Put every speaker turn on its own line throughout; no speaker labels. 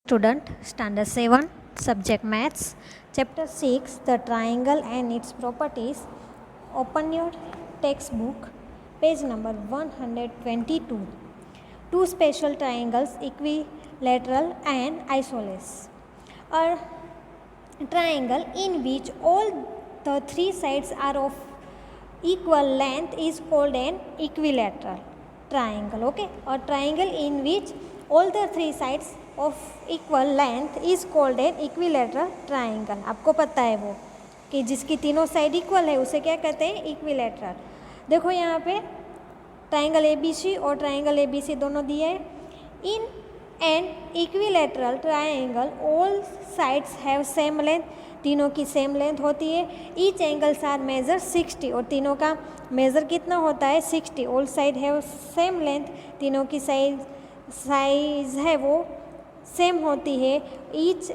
Student, Standard 7, Subject Maths, Chapter 6, The Triangle and its Properties. Open your textbook, page number 122. Two special triangles, equilateral and isosceles. A triangle in which all the three sides are of equal length is called an equilateral triangle. Okay, a triangle in which all the three sides of equal length is called an equilateral triangle. आपको पता है वो कि जिसकी तीनों side equal है उसे क्या कहते हैं, इक्विलेटरल. देखो यहाँ पे ट्राइंगल ABC और ट्राइंगल ABC दोनों दिए हैं. In an equilateral triangle all sides have same length, तीनों की सेम लेंथ होती है. ईच एंगल्स आर मेजर 60 और तीनों का मेज़र कितना होता है, 60. All side have same length, तीनों की साइज है वो सेम होती है. Each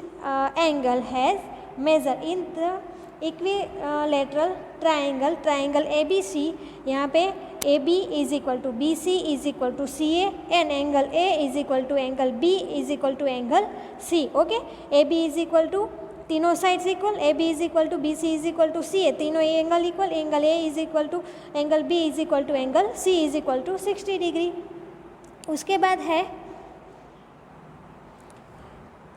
angle has measure in the equilateral triangle. Triangle ABC, यहाँ पे AB is equal to BC is equal to CA and angle A is equal to angle B is equal to angle C. Okay, AB is equal to तीनों sides equal, AB is equal to BC is equal to CA, तीनों angle equal, angle A is equal to angle B is equal to angle C is equal to 60 degree. उसके बाद है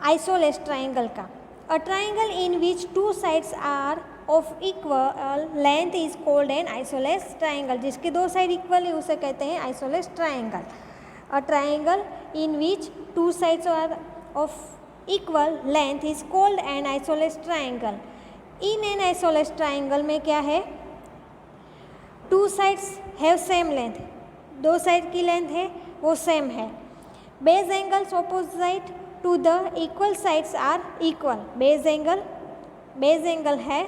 isosceles triangle का. A triangle in which two sides are of equal length is called an isosceles triangle. जिसके दो side equal है उसे कहते हैं isosceles triangle. A triangle in which two sides are of equal length is called an isosceles triangle. In an isosceles triangle में क्या है, two sides have same length, दो साइड की लेंथ है वो सेम है. Base angles opposite to the equal sides are equal. Base angle है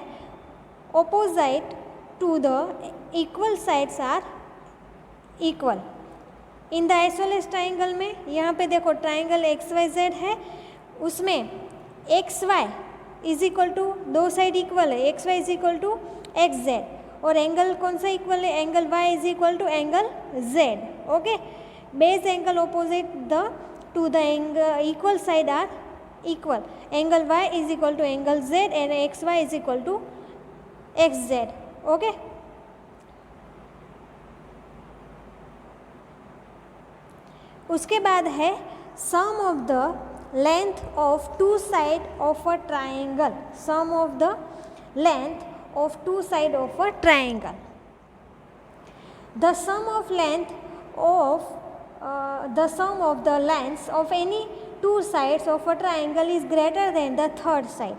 opposite to the equal sides are equal. In the isosceles triangle में यहाँ पे देखो ट्राइंगल XYZ है, उसमें XY इज इक्वल टू दो साइड इक्वल है, XY is equal to XZ और एंगल कौन सा इक्वल है, angle Y is equal to angle Z. Okay, base angle opposite the to the angle equal side are equal. Angle Y is equal to angle Z and XY is equal to XZ. Okay. उसके बाद है sum of the length of two side of a triangle. Sum of the length of two side of a triangle. The sum of the lengths of any two sides of a triangle is greater than the third side.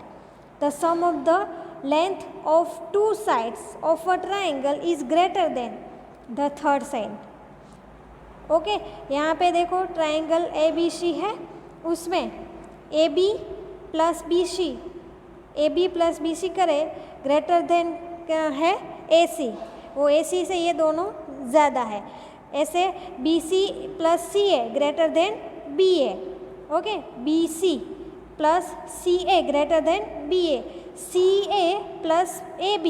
The sum of the length of two sides of a triangle is greater than the third side. Okay, यहाँ पे देखो triangle ABC है, उसमें AB plus BC करे greater than है AC, वो AC से ये दोनों ज़्यादा है. ऐसे BC plus CA greater than BA. Okay, BC plus CA greater than BA, CA plus AB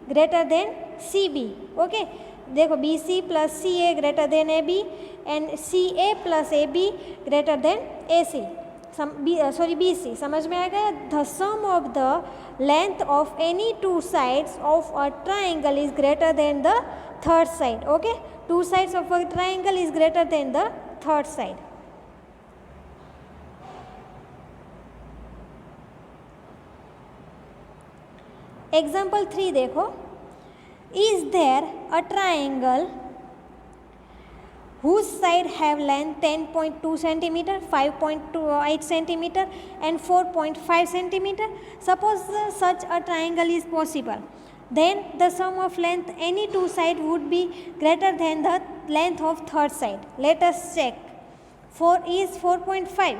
greater than CB. Okay, देखो BC plus CA greater than AB and CA plus AB greater than AC. BC. समझ में आ गया. The sum of the length of any two sides of a triangle is greater than the third side. Okay, two sides of a triangle is greater than the third side. Example 3 देखो. Is there a triangle whose side have length 10.2 centimeter, 5.28 centimeter and 4.5 centimeter? Suppose such a triangle is possible. Then the sum of length any two side would be greater than the length of third side. Let us check. 4.5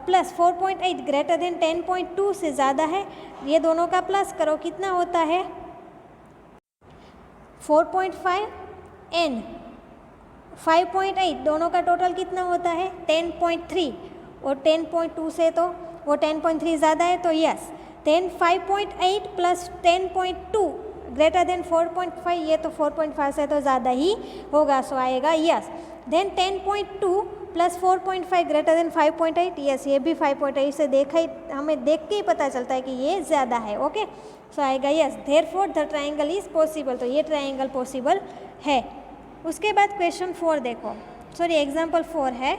plus 4.8 greater than 10.2 से ज़्यादा है. ये दोनों का plus करो, कितना होता है 4.5 एंड 5.8, दोनों का टोटल कितना होता है 10.3 और 10.2 से तो वो 10.3 ज़्यादा है तो yes. Then 5.8 plus 10.2 greater than 4.5, ये तो 4.5 से तो ज़्यादा ही होगा, सो आएगा yes. Then 10.2 plus 4.5 greater than 5.8, yes ये भी 5.8 से देखा ही, हमें देख के ही पता चलता है कि ये ज़्यादा है. ओके, सो आएगा yes, therefore the triangle is possible. तो ये ट्राइंगल पॉसिबल है. उसके बाद क्वेश्चन 4 देखो, सॉरी एग्जाम्पल 4 है.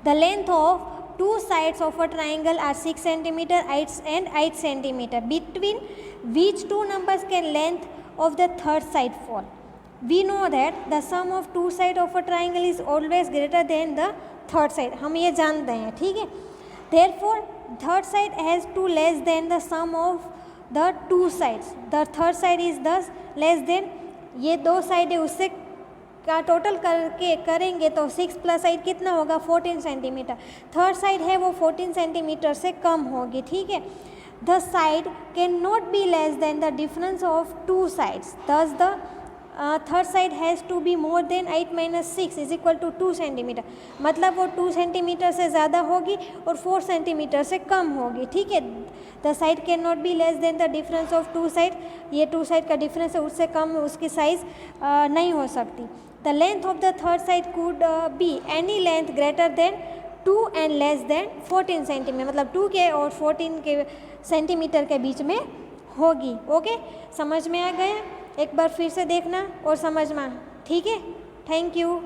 The length of two sides of a triangle are 6 cm and 8 cm. Between which two numbers can length of the third side fall? We know that the sum of two sides of a triangle is always greater than the third side. हम ये जानते हैं, ठीक है. Therefore, third side has to less than the sum of the two sides. The third side is thus less than, ये दो side है उससे का टोटल करके करेंगे तो 6 + 8 कितना होगा 14 सेंटीमीटर. थर्ड साइड है वो 14 सेंटीमीटर से कम होगी, ठीक है. The side can not be less than the difference of two sides. Thus the third side has to be more than 8 - 6 = 2 centimetre. मतलब वो 2 सेंटीमीटर से ज़्यादा होगी और 4 सेंटीमीटर से कम होगी, ठीक है. The side can not be less than the difference of two side. ये टू साइड का डिफरेंस है, उससे कम उसकी साइज़ नहीं हो सकती. The length of the third side could be any length greater than 2 and less than 14 centimetre. मतलब 2 के और 14 के सेंटीमीटर के बीच में होगी. ओके, समझ में आ गया? एक बार फिर से देखना और समझना, ठीक है. Thank you.